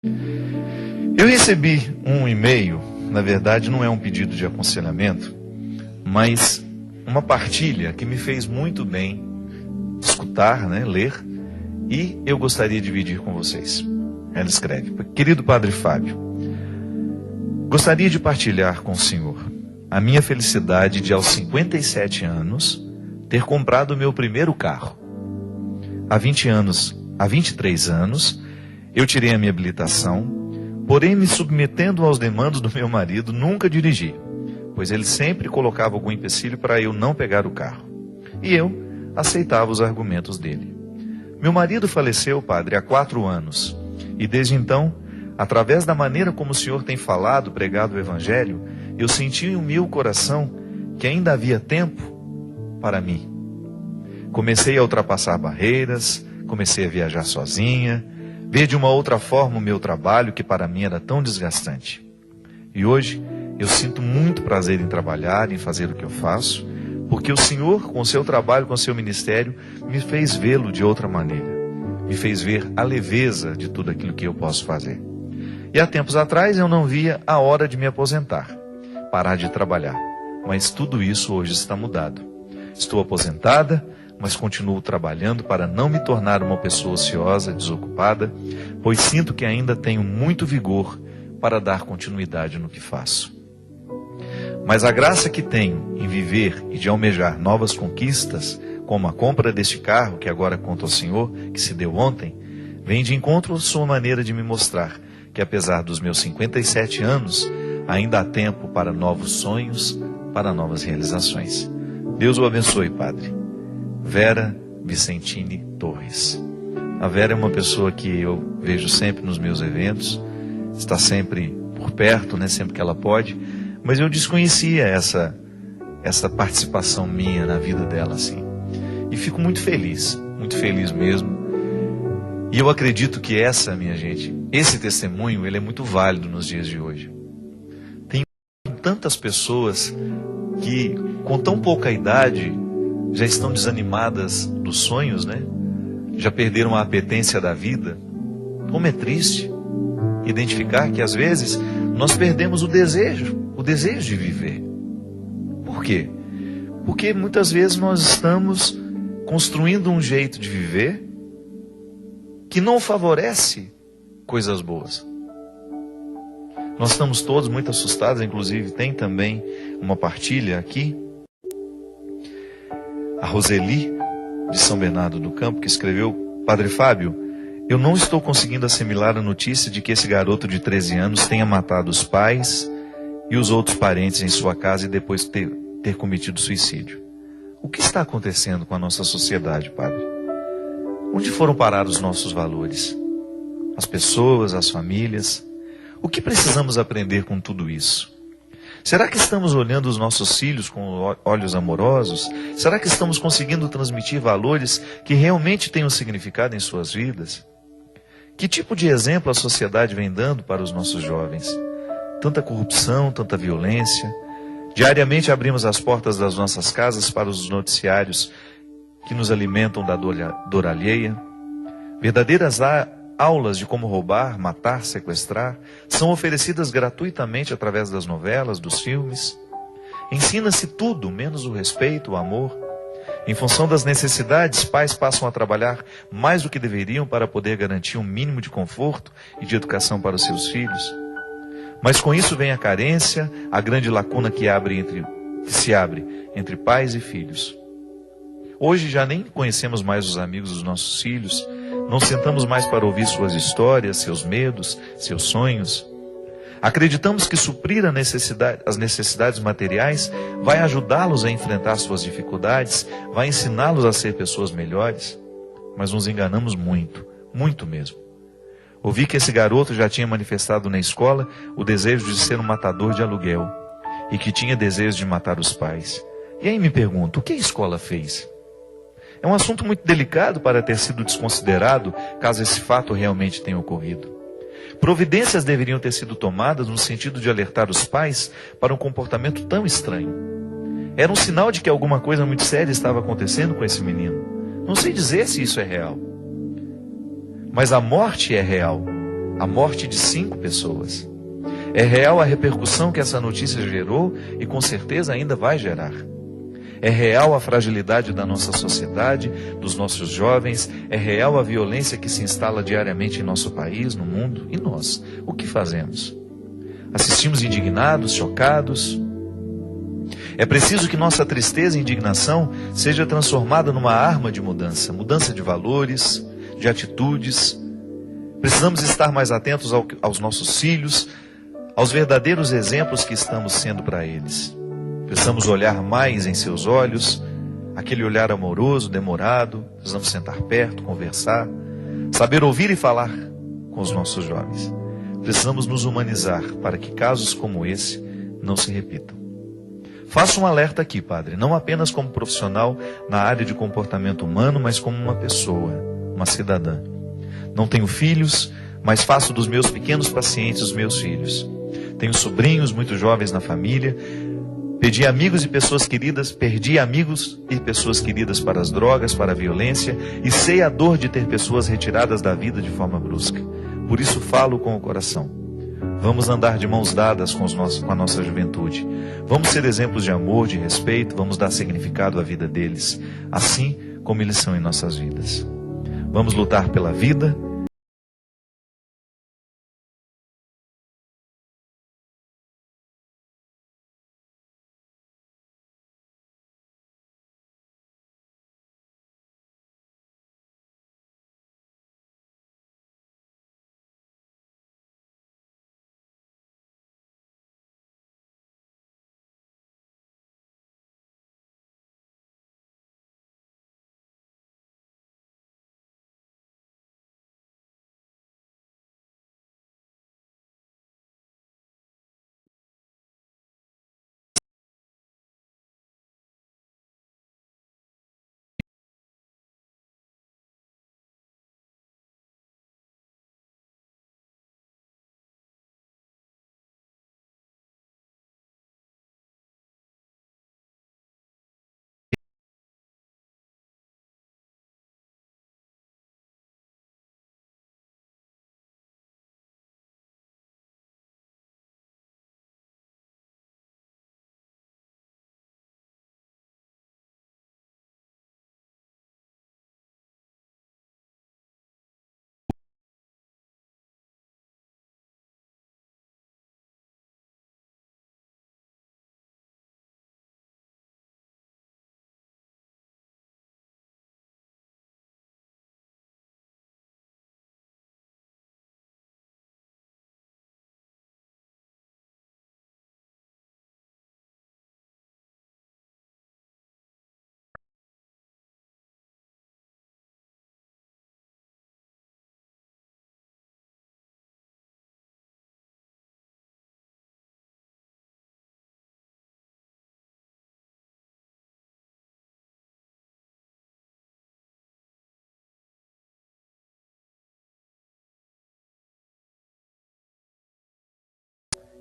Eu recebi um e-mail, na verdade não é um pedido de aconselhamento, mas uma partilha que me fez muito bem escutar, ler, e eu gostaria de dividir com vocês. Ela escreve: querido Padre Fábio, gostaria de partilhar com o senhor a minha felicidade de, aos 57 anos, ter comprado o meu primeiro carro. Há 23 anos, eu tirei a minha habilitação, porém, me submetendo aos demandos do meu marido, nunca dirigi, pois ele sempre colocava algum empecilho para eu não pegar o carro. E eu aceitava os argumentos dele. Meu marido faleceu, padre, há 4 anos, e desde então, através da maneira como o senhor tem falado, pregado o Evangelho, eu senti em meu coração que ainda havia tempo para mim. Comecei a ultrapassar barreiras, comecei a viajar sozinha, ver de uma outra forma o meu trabalho, que para mim era tão desgastante. E hoje eu sinto muito prazer em trabalhar, em fazer o que eu faço, porque o Senhor, com o seu trabalho, com o seu ministério, me fez vê-lo de outra maneira. Me fez ver a leveza de tudo aquilo que eu posso fazer. E há tempos atrás eu não via a hora de me aposentar, parar de trabalhar. Mas tudo isso hoje está mudado. Estou aposentada, mas continuo trabalhando para não me tornar uma pessoa ociosa, desocupada, pois sinto que ainda tenho muito vigor para dar continuidade no que faço. Mas a graça que tenho em viver e de almejar novas conquistas, como a compra deste carro, que agora conto ao Senhor, que se deu ontem, vem de encontro à sua maneira de me mostrar que, apesar dos meus 57 anos, ainda há tempo para novos sonhos, para novas realizações. Deus o abençoe, Padre. Vera Vicentini Torres. A Vera é uma pessoa que eu vejo sempre nos meus eventos, está sempre por perto, sempre que ela pode, mas eu desconhecia essa participação minha na vida dela, assim. E fico muito feliz mesmo. E eu acredito que minha gente, esse testemunho, ele é muito válido nos dias de hoje. Tem tantas pessoas que, com tão pouca idade, já estão desanimadas dos sonhos, Já perderam a apetência da vida. Como é triste identificar que às vezes nós perdemos o desejo de viver. Por quê? Porque muitas vezes nós estamos construindo um jeito de viver que não favorece coisas boas. Nós estamos todos muito assustados, inclusive tem também uma partilha aqui. A Roseli, de São Bernardo do Campo, que escreveu: Padre Fábio, eu não estou conseguindo assimilar a notícia de que esse garoto de 13 anos tenha matado os pais e os outros parentes em sua casa e depois ter cometido suicídio. O que está acontecendo com a nossa sociedade, Padre? Onde foram parar os nossos valores? As pessoas, as famílias? O que precisamos aprender com tudo isso? Será que estamos olhando os nossos filhos com olhos amorosos? Será que estamos conseguindo transmitir valores que realmente tenham significado em suas vidas? Que tipo de exemplo a sociedade vem dando para os nossos jovens? Tanta corrupção, tanta violência. Diariamente abrimos as portas das nossas casas para os noticiários que nos alimentam da dor alheia. Verdadeiras aulas de como roubar, matar, sequestrar são oferecidas gratuitamente através das novelas, dos filmes. Ensina-se tudo, menos o respeito, o amor. Em função das necessidades, pais passam a trabalhar mais do que deveriam para poder garantir um mínimo de conforto e de educação para os seus filhos. Mas com isso vem a carência, a grande lacuna que se abre entre pais e filhos. Hoje já nem conhecemos mais os amigos dos nossos filhos, não sentamos mais para ouvir suas histórias, seus medos, seus sonhos. Acreditamos que suprir as necessidades materiais vai ajudá-los a enfrentar suas dificuldades, vai ensiná-los a ser pessoas melhores. Mas nos enganamos muito, muito mesmo. Ouvi que esse garoto já tinha manifestado na escola o desejo de ser um matador de aluguel e que tinha desejo de matar os pais. E aí me pergunto, o que a escola fez? É um assunto muito delicado para ter sido desconsiderado, caso esse fato realmente tenha ocorrido. Providências deveriam ter sido tomadas no sentido de alertar os pais para um comportamento tão estranho. Era um sinal de que alguma coisa muito séria estava acontecendo com esse menino. Não sei dizer se isso é real. Mas a morte é real. a morte de 5 pessoas. É real a repercussão que essa notícia gerou e com certeza ainda vai gerar. É real a fragilidade da nossa sociedade, dos nossos jovens, é real a violência que se instala diariamente em nosso país, no mundo. E nós, o que fazemos? Assistimos indignados, chocados? É preciso que nossa tristeza e indignação seja transformada numa arma de mudança, mudança de valores, de atitudes. Precisamos estar mais atentos aos nossos filhos, aos verdadeiros exemplos que estamos sendo para eles. Precisamos olhar mais em seus olhos, aquele olhar amoroso, demorado. Precisamos sentar perto, conversar, saber ouvir e falar com os nossos jovens. Precisamos nos humanizar para que casos como esse não se repitam. Faço um alerta aqui, padre, não apenas como profissional na área de comportamento humano, mas como uma pessoa, uma cidadã. Não tenho filhos, mas faço dos meus pequenos pacientes os meus filhos. Tenho sobrinhos muito jovens na família. Perdi amigos e pessoas queridas para as drogas, para a violência, e sei a dor de ter pessoas retiradas da vida de forma brusca. Por isso falo com o coração. Vamos andar de mãos dadas com a nossa juventude. Vamos ser exemplos de amor, de respeito, vamos dar significado à vida deles, assim como eles são em nossas vidas. Vamos lutar pela vida.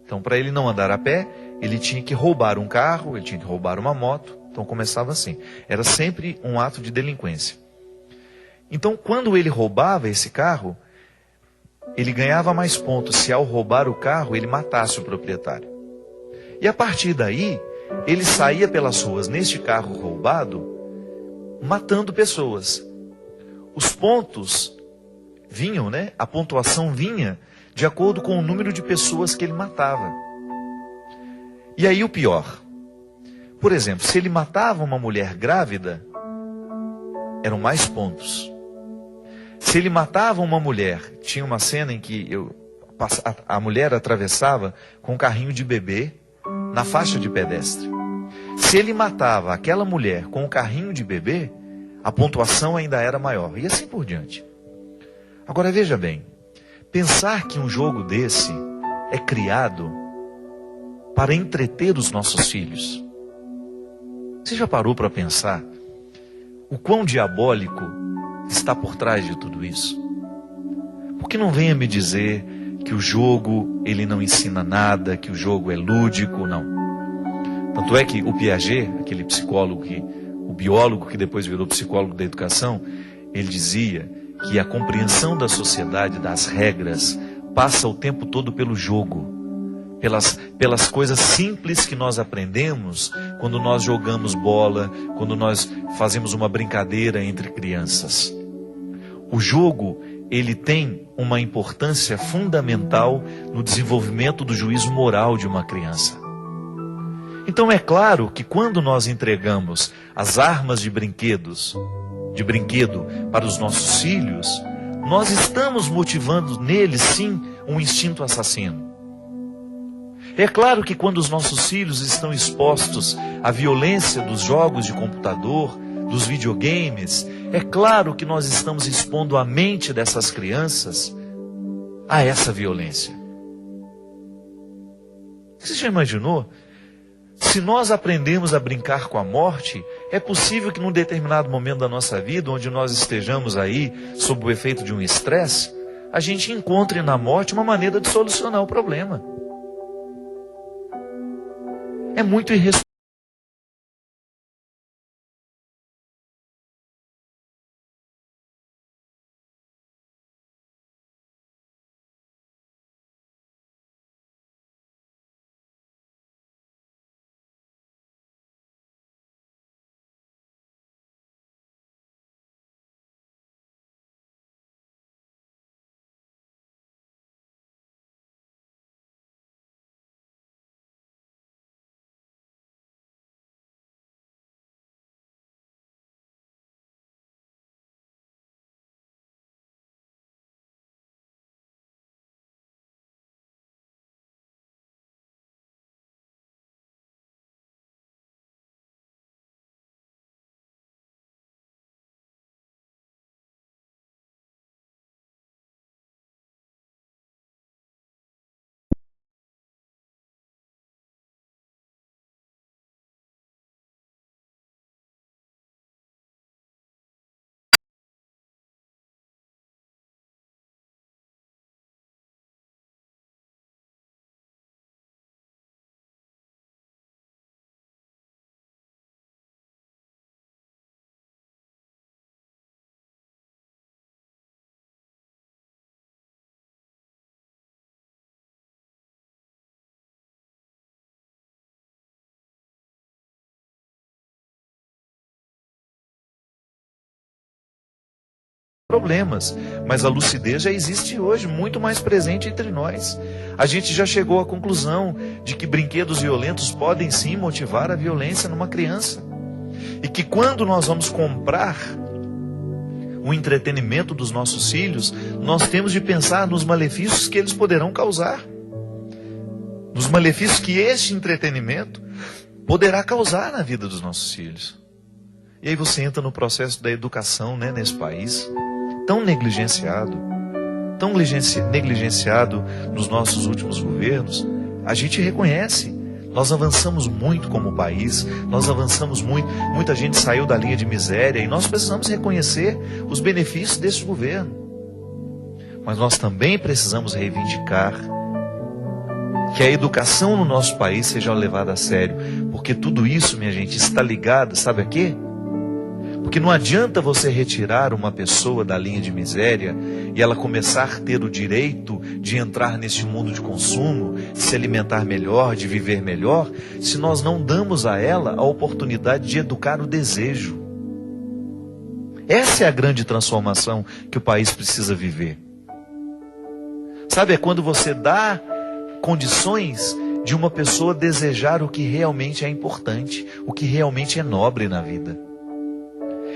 Então, para ele não andar a pé, ele tinha que roubar um carro, ele tinha que roubar uma moto. Então, começava assim. Era sempre um ato de delinquência. Então, quando ele roubava esse carro, ele ganhava mais pontos se ao roubar o carro ele matasse o proprietário. E a partir daí, ele saía pelas ruas neste carro roubado, matando pessoas. Os pontos vinham, né? A pontuação vinha de acordo com o número de pessoas que ele matava. E aí o pior. Por exemplo, se ele matava uma mulher grávida, eram mais pontos. Se ele matava uma mulher, tinha uma cena em que a mulher atravessava com um carrinho de bebê na faixa de pedestre. Se ele matava aquela mulher com um carrinho de bebê, a pontuação ainda era maior. E assim por diante. Agora veja bem, pensar que um jogo desse é criado para entreter os nossos filhos. Você já parou para pensar o quão diabólico está por trás de tudo isso? Porque não venha me dizer que o jogo ele não ensina nada, que o jogo é lúdico, não. Tanto é que o Piaget, aquele psicólogo, o biólogo que depois virou psicólogo da educação, ele dizia que a compreensão da sociedade, das regras, passa o tempo todo pelo jogo, pelas coisas simples que nós aprendemos quando nós jogamos bola, quando nós fazemos uma brincadeira entre crianças. O jogo, ele tem uma importância fundamental no desenvolvimento do juízo moral de uma criança. Então é claro que quando nós entregamos as armas de brinquedo para os nossos filhos, nós estamos motivando neles sim um instinto assassino. É claro que quando os nossos filhos estão expostos à violência dos jogos de computador, dos videogames, é claro que nós estamos expondo a mente dessas crianças a essa violência. Você já imaginou? Se nós aprendemos a brincar com a morte, é possível que num determinado momento da nossa vida, onde nós estejamos aí sob o efeito de um estresse, a gente encontre na morte uma maneira de solucionar o problema. É muito irresponsável. Problemas, mas a lucidez já existe hoje, muito mais presente entre nós. A gente já chegou à conclusão de que brinquedos violentos podem sim motivar a violência numa criança. E que quando nós vamos comprar o entretenimento dos nossos filhos, nós temos de pensar nos malefícios que eles poderão causar. Nos malefícios que este entretenimento poderá causar na vida dos nossos filhos. E aí você entra no processo da educação, né, nesse país, tão negligenciado nos nossos últimos governos. A gente reconhece, nós avançamos muito como país, nós avançamos muito, muita gente saiu da linha de miséria e nós precisamos reconhecer os benefícios desse governo. Mas nós também precisamos reivindicar que a educação no nosso país seja levada a sério, porque tudo isso, minha gente, está ligado, sabe a quê? Porque não adianta você retirar uma pessoa da linha de miséria e ela começar a ter o direito de entrar neste mundo de consumo, de se alimentar melhor, de viver melhor, se nós não damos a ela a oportunidade de educar o desejo. Essa é a grande transformação que o país precisa viver. Sabe, é quando você dá condições de uma pessoa desejar o que realmente é importante, o que realmente é nobre na vida.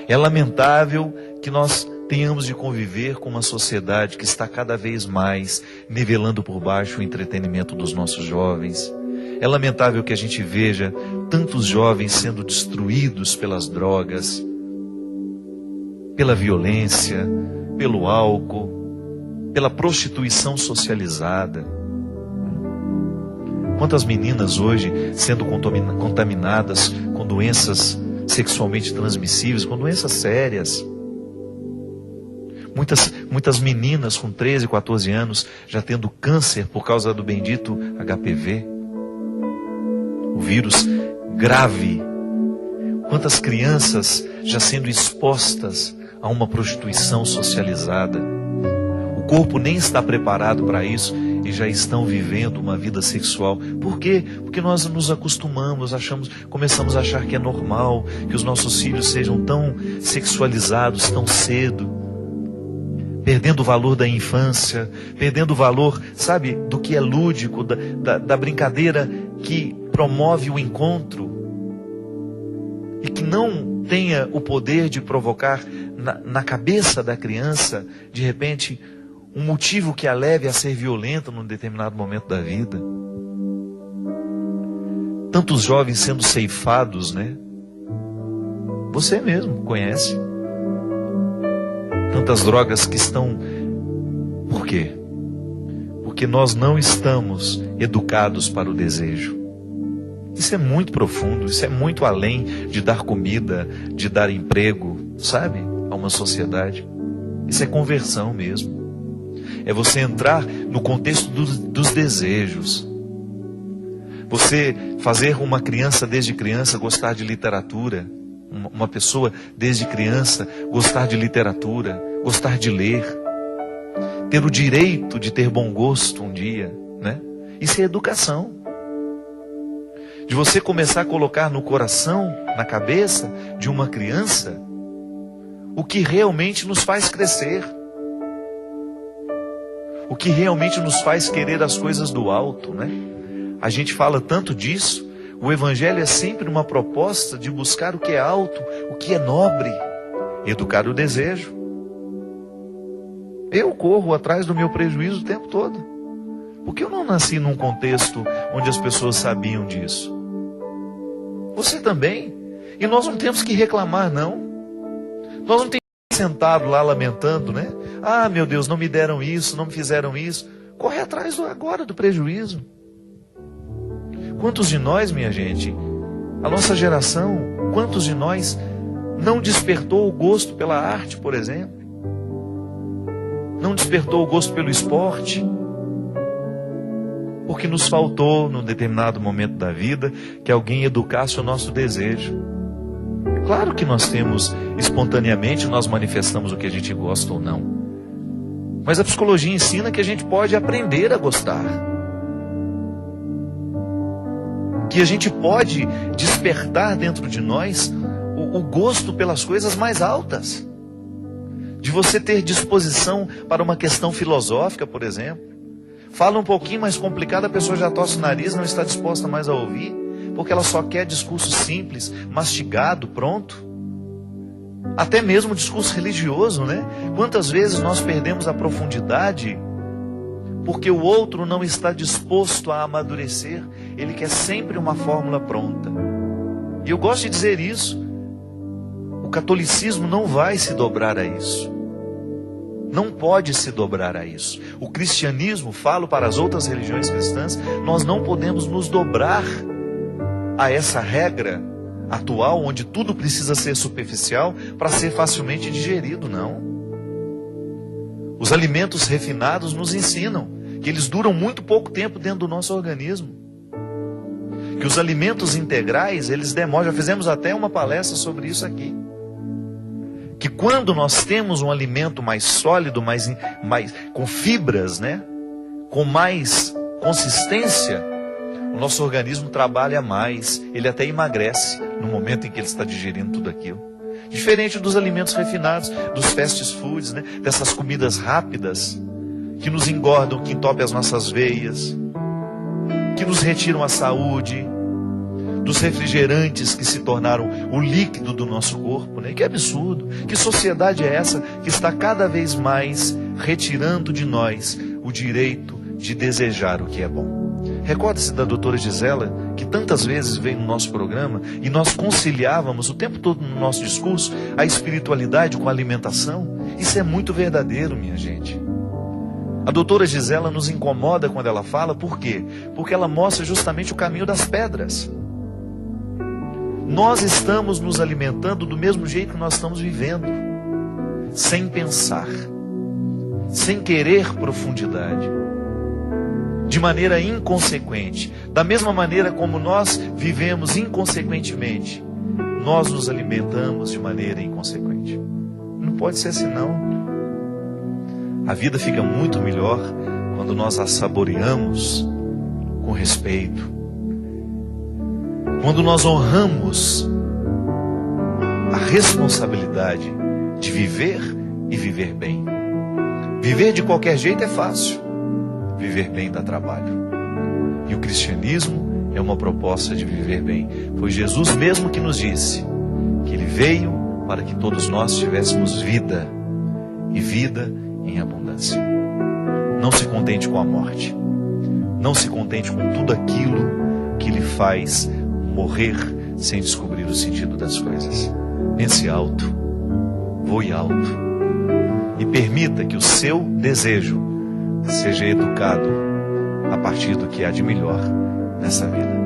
É lamentável que nós tenhamos de conviver com uma sociedade que está cada vez mais nivelando por baixo o entretenimento dos nossos jovens. É lamentável que a gente veja tantos jovens sendo destruídos pelas drogas, pela violência, pelo álcool, pela prostituição socializada. Quantas meninas hoje sendo contaminadas com doenças sexualmente transmissíveis, com doenças sérias. Muitas meninas com 13, 14 anos já tendo câncer por causa do bendito HPV. O vírus grave. Quantas crianças já sendo expostas a uma prostituição socializada. O o corpo nem está preparado para isso e já estão vivendo uma vida sexual. Por quê? Porque nós nos acostumamos, começamos a achar que é normal que os nossos filhos sejam tão sexualizados tão cedo, perdendo o valor da infância, perdendo o valor, sabe, do que é lúdico, da brincadeira que promove o encontro e que não tenha o poder de provocar na cabeça da criança, de repente, um motivo que a leve a ser violenta num determinado momento da vida. Tantos jovens sendo ceifados, né? Você mesmo conhece. Tantas drogas que estão... Por quê? Porque nós não estamos educados para o desejo. Isso é muito profundo, isso é muito além de dar comida, de dar emprego, sabe? A uma sociedade. Isso é conversão mesmo. É você entrar no contexto dos desejos. Você fazer uma criança desde criança gostar de literatura. Uma pessoa desde criança gostar de literatura, gostar de ler. Ter o direito de ter bom gosto um dia, né? Isso é educação. De você começar a colocar no coração, na cabeça de uma criança, o que realmente nos faz crescer. O que realmente nos faz querer as coisas do alto, né? A gente fala tanto disso. O Evangelho é sempre uma proposta de buscar o que é alto, o que é nobre, educar o desejo. Eu corro atrás do meu prejuízo o tempo todo. Porque eu não nasci num contexto onde as pessoas sabiam disso. Você também. E nós não temos que reclamar, não. Nós não temos que estar sentado lá lamentando, né? Ah, meu Deus, não me deram isso, não me fizeram isso. Corre atrás agora do prejuízo. Quantos de nós, minha gente, a nossa geração, quantos de nós não despertou o gosto pela arte, por exemplo? Não despertou o gosto pelo esporte? Porque nos faltou, num determinado momento da vida, que alguém educasse o nosso desejo. Claro que nós temos, espontaneamente, nós manifestamos o que a gente gosta ou não. Mas a psicologia ensina que a gente pode aprender a gostar. Que a gente pode despertar dentro de nós o gosto pelas coisas mais altas. De você ter disposição para uma questão filosófica, por exemplo. Fala um pouquinho mais complicado, a pessoa já torce o nariz, não está disposta mais a ouvir, porque ela só quer discurso simples, mastigado, pronto. Até mesmo discurso religioso, né? Quantas vezes nós perdemos a profundidade porque o outro não está disposto a amadurecer, ele quer sempre uma fórmula pronta. E eu gosto de dizer isso. O catolicismo não vai se dobrar a isso. Não pode se dobrar a isso. O cristianismo, falo para as outras religiões cristãs, nós não podemos nos dobrar a essa regra atual, onde tudo precisa ser superficial para ser facilmente digerido, não. Os alimentos refinados nos ensinam que eles duram muito pouco tempo dentro do nosso organismo. Que os alimentos integrais, eles demoram, já fizemos até uma palestra sobre isso aqui. Que quando nós temos um alimento mais sólido, mais com fibras, né? Com mais consistência, o nosso organismo trabalha mais, ele até emagrece no momento em que ele está digerindo tudo aquilo. Diferente dos alimentos refinados, dos fast foods, né? Dessas comidas rápidas, que nos engordam, que entopem as nossas veias, que nos retiram a saúde, dos refrigerantes que se tornaram o líquido do nosso corpo, né? Que absurdo! Que sociedade é essa que está cada vez mais retirando de nós o direito de desejar o que é bom? Recorda-se da doutora Gisela, que tantas vezes veio no nosso programa e nós conciliávamos o tempo todo no nosso discurso a espiritualidade com a alimentação. Isso é muito verdadeiro, minha gente. A doutora Gisela nos incomoda quando ela fala, por quê? Porque ela mostra justamente o caminho das pedras. Nós estamos nos alimentando do mesmo jeito que nós estamos vivendo, sem pensar, sem querer profundidade, de maneira inconsequente. Da mesma maneira como nós vivemos inconsequentemente, nós nos alimentamos de maneira inconsequente. Não pode ser assim, não. A vida fica muito melhor quando nós a saboreamos com respeito. Quando nós honramos a responsabilidade de viver e viver bem. Viver de qualquer jeito é fácil. Viver bem dá trabalho. E o cristianismo é uma proposta de viver bem. Foi Jesus mesmo que nos disse que Ele veio para que todos nós tivéssemos vida, e vida em abundância. Não se contente com a morte. Não se contente com tudo aquilo que lhe faz morrer sem descobrir o sentido das coisas. Pense alto, voe alto, e permita que o seu desejo seja educado a partir do que há de melhor nessa vida.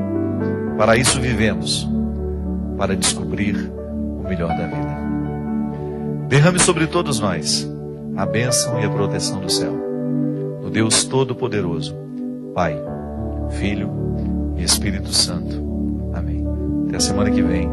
Para isso vivemos, para descobrir o melhor da vida. Derrame sobre todos nós a bênção e a proteção do céu, do Deus Todo-Poderoso, Pai, Filho e Espírito Santo. Amém. Até a semana que vem.